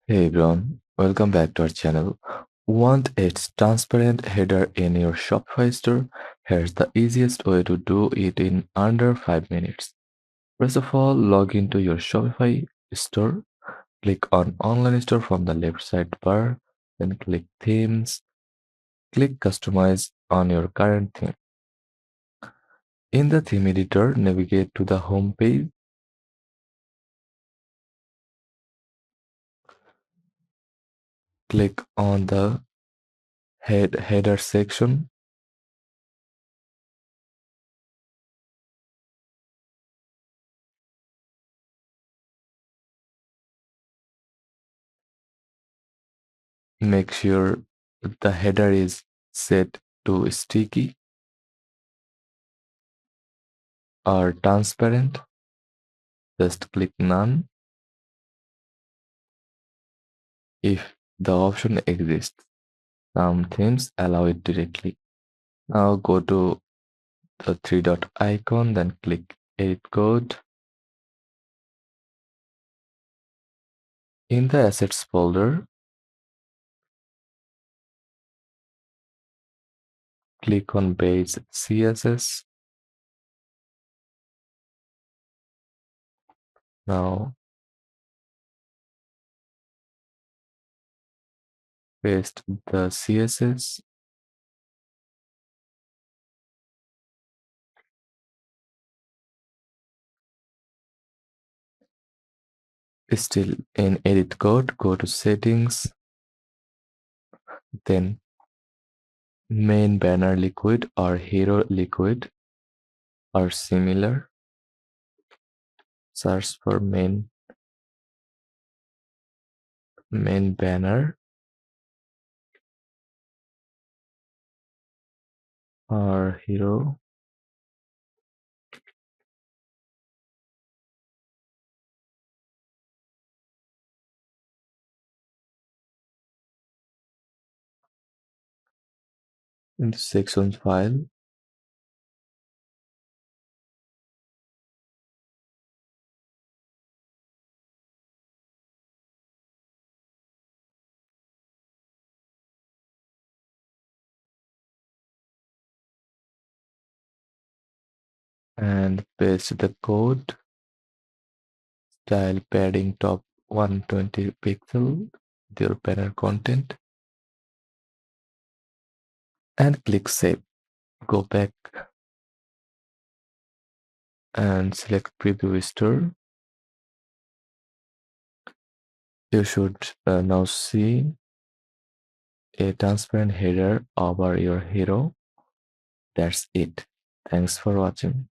Hey everyone, welcome back to our channel. Want a transparent header in your Shopify store? Here's the easiest way to do it in under 5 minutes. First of all, log into your Shopify store. Click on Online Store from the left side bar, then click Themes. Click Customize on your current theme. In the theme editor, navigate to the home page. Click on the header section. Make sure the header is set to sticky or transparent. Just click none if the option exists. Some themes allow it directly. Now go to the three dot icon, then click edit code. In the assets folder, click on base CSS. Now paste the CSS. Still in edit code, go to settings, then main banner liquid or hero liquid are similar. Search for main banner or hero. In the sections file, and paste the code. Style padding top 120 pixel with your banner content and click save. Go back and select preview store. You should now see a transparent header over your hero. That's it. Thanks for watching.